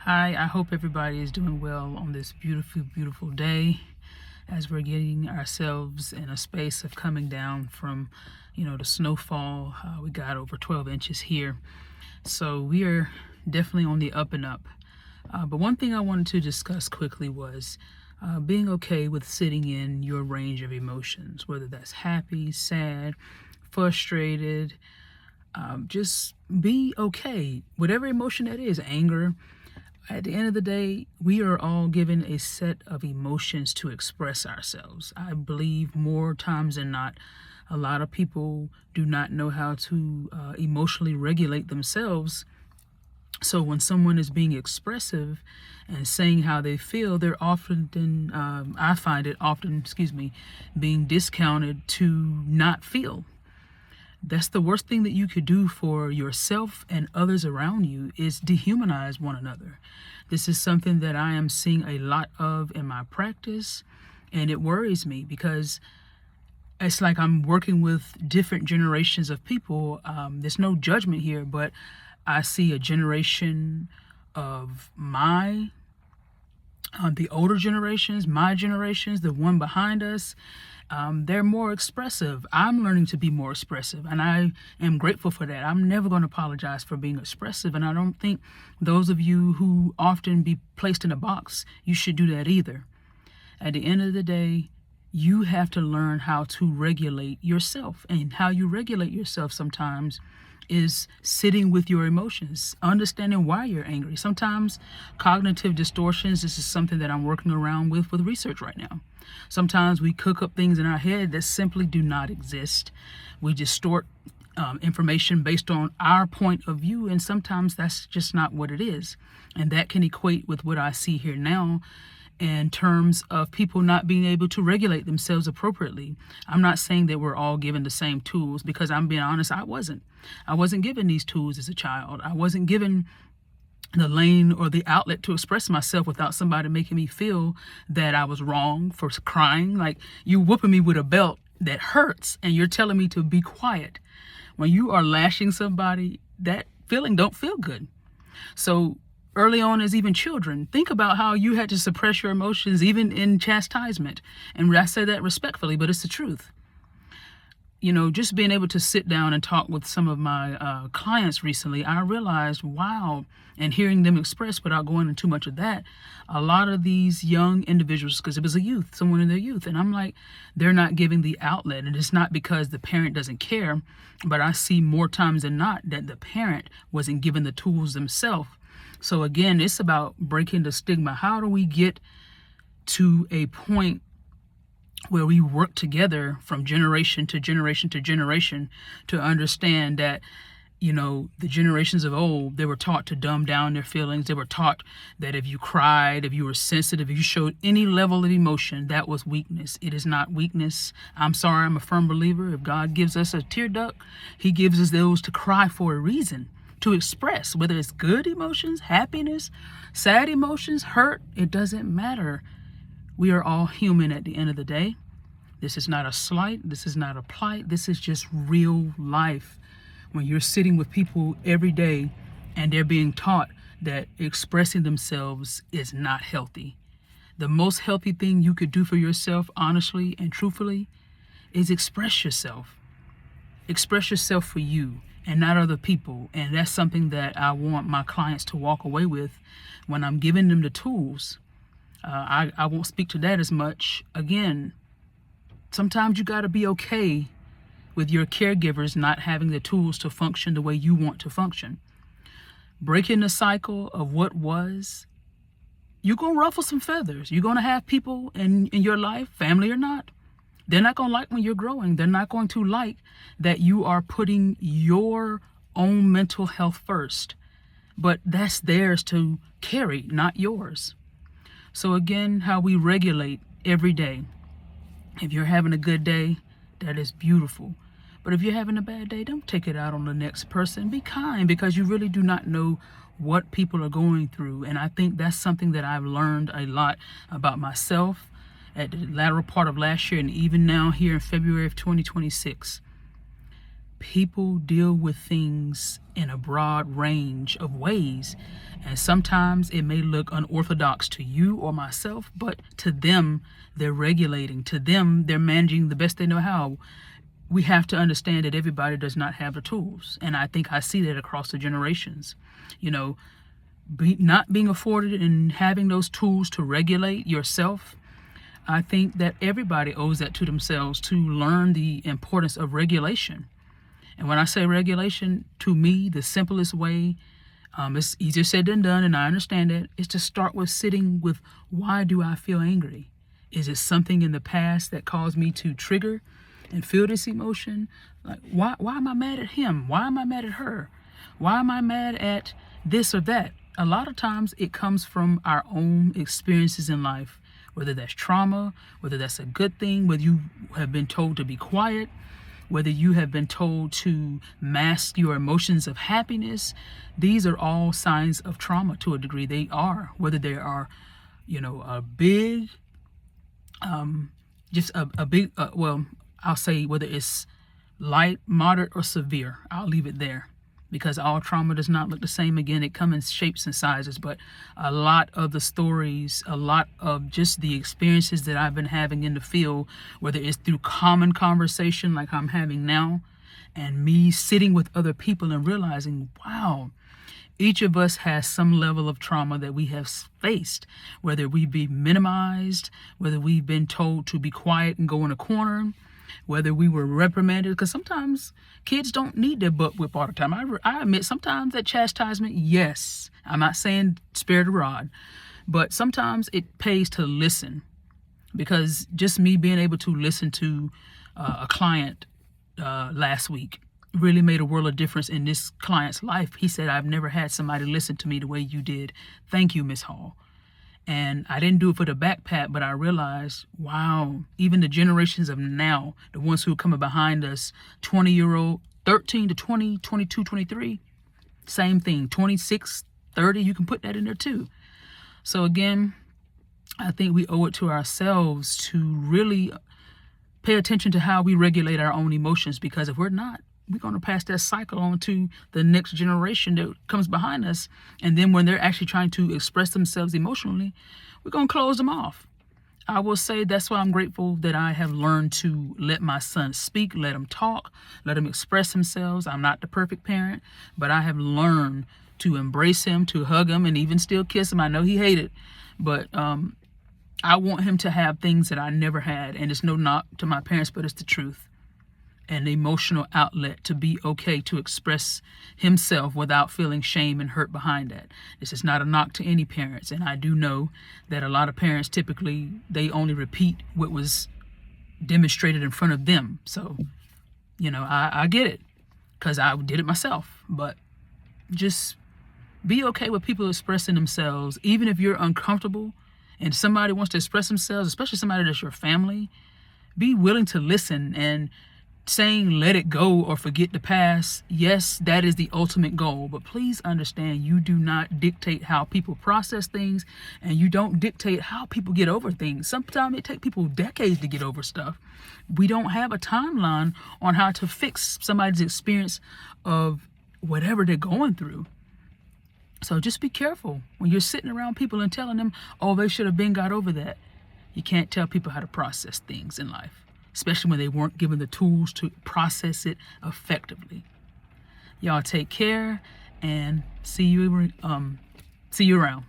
Hi, I hope everybody is doing well on this beautiful, beautiful day as we're getting ourselves in a space of coming down from, the snowfall. We got over 12 inches here. So we are definitely on the up and up. But one thing I wanted to discuss quickly was being okay with sitting in your range of emotions, whether that's happy, sad, frustrated. Just be okay. Whatever emotion that is, anger, at the end of the day, we are all given a set of emotions to express ourselves. I believe more times than not, a lot of people do not know how to emotionally regulate themselves. So when someone is being expressive and saying how they feel, they're often, I find it often, being discounted to not feel. That's the worst thing that you could do for yourself and others around you is dehumanize one another. This is something that I am seeing a lot of in my practice, and it worries me because it's like I'm working with different generations of people. There's no judgment here, but I see a generation of the older generations, my generations, the one behind us, they're more expressive. I'm learning to be more expressive, and I am grateful for that. I'm never going to apologize for being expressive, and I don't think those of you who often be placed in a box, you should do that either. At the end of the day, you have to learn how to regulate yourself, and how you regulate yourself sometimes is sitting with your emotions, understanding why you're angry. Sometimes cognitive distortions, this is something that I'm working around with research right now. Sometimes we cook up things in our head that simply do not exist. We distort information based on our point of view, and sometimes that's just not what it is. And that can equate with what I see here now in terms of people not being able to regulate themselves appropriately. I'm not saying that we're all given the same tools, because I'm being honest, I wasn't. I wasn't given these tools as a child. I wasn't given the lane or the outlet to express myself without somebody making me feel that I was wrong for crying. Like, you whooping me with a belt that hurts and you're telling me to be quiet. When you are lashing somebody, that feeling don't feel good. So early on, as even children, think about how you had to suppress your emotions even in chastisement. And I say that respectfully, but it's the truth. Just being able to sit down and talk with some of my clients recently, I realized, wow, and hearing them express without going into too much of that, a lot of these young individuals, because it was a youth, someone in their youth, and I'm like, they're not giving the outlet. And it's not because the parent doesn't care, but I see more times than not that the parent wasn't given the tools themselves. So again, it's about breaking the stigma. How do we get to a point where we work together from generation to generation to generation to understand that, the generations of old, they were taught to dumb down their feelings. They were taught that if you cried, if you were sensitive, if you showed any level of emotion, that was weakness. It is not weakness. I'm sorry, I'm a firm believer. If God gives us a tear duct, he gives us those to cry for a reason, to express, whether it's good emotions, happiness, sad emotions, hurt, it doesn't matter. We are all human at the end of the day. This is not a slight. This is not a plight. This is just real life. When you're sitting with people every day and they're being taught that expressing themselves is not healthy. The most healthy thing you could do for yourself, honestly and truthfully, is express yourself. Express yourself for you and not other people. And that's something that I want my clients to walk away with when I'm giving them the tools. I won't speak to that as much. Again, sometimes you got to be okay with your caregivers not having the tools to function the way you want to function. Breaking the cycle of what was, you're going to ruffle some feathers. You're going to have people in your life, family or not, they're not going to like when you're growing. They're not going to like that you are putting your own mental health first. But that's theirs to carry, not yours. So again, how we regulate every day. If you're having a good day, that is beautiful. But if you're having a bad day, don't take it out on the next person. Be kind, because you really do not know what people are going through. And I think that's something that I've learned a lot about myself at the latter part of last year and even now here in February of 2026. People deal with things in a broad range of ways, and sometimes it may look unorthodox to you or myself, but to them, they're regulating. To them, they're managing the best they know how. We have to understand that everybody does not have the tools, and I think I see that across the generations. You know, not being afforded and having those tools to regulate yourself, I think that everybody owes that to themselves, to learn the importance of regulation. And when I say regulation, to me, the simplest way, it's easier said than done, and I understand that, is to start with sitting with, why do I feel angry? Is it something in the past that caused me to trigger and feel this emotion? Like, why am I mad at him? Why am I mad at her? Why am I mad at this or that? A lot of times it comes from our own experiences in life, whether that's trauma, whether that's a good thing, whether you have been told to be quiet, whether you have been told to mask your emotions of happiness. These are all signs of trauma to a degree. They are, whether they are, a big, just a big, well, I'll say whether it's light, moderate, or severe. I'll leave it there, because all trauma does not look the same. Again, it comes in shapes and sizes, but a lot of the stories, a lot of just the experiences that I've been having in the field, whether it's through common conversation like I'm having now, and me sitting with other people and realizing, wow, each of us has some level of trauma that we have faced, whether we be minimized, whether we've been told to be quiet and go in a corner, whether we were reprimanded, because sometimes kids don't need their butt whipped all the time. I admit sometimes that chastisement, yes, I'm not saying spare the rod, but sometimes it pays to listen, because just me being able to listen to a client last week really made a world of difference in this client's life. He said, I've never had somebody listen to me the way you did. Thank you, Miss Hall. And I didn't do it for the back pat, but I realized, wow, even the generations of now, the ones who are coming behind us, 20-year-old, 13 to 20, 22, 23, same thing, 26, 30, you can put that in there too. So again, I think we owe it to ourselves to really pay attention to how we regulate our own emotions, because if we're not, we're going to pass that cycle on to the next generation that comes behind us. And then when they're actually trying to express themselves emotionally, we're going to close them off. I will say that's why I'm grateful that I have learned to let my son speak, let him talk, let him express themselves. I'm not the perfect parent, but I have learned to embrace him, to hug him, and even still kiss him. I know he hated it, but I want him to have things that I never had. And it's no knock to my parents, but it's the truth. An emotional outlet to be okay to express himself without feeling shame and hurt behind that. This is not a knock to any parents, and I do know that a lot of parents typically, they only repeat what was demonstrated in front of them. So, I get it, because I did it myself. But just be okay with people expressing themselves, even if you're uncomfortable and somebody wants to express themselves, especially somebody that's your family. Be willing to listen. And saying let it go or forget the past, yes, that is the ultimate goal, but please understand, you do not dictate how people process things, and you don't dictate how people get over things. Sometimes it takes people decades to get over stuff. We don't have a timeline on how to fix somebody's experience of whatever they're going through. So just be careful when you're sitting around people and telling them, oh, they should have been got over that. You can't tell people how to process things in life, especially when they weren't given the tools to process it effectively. Y'all take care, and see you around.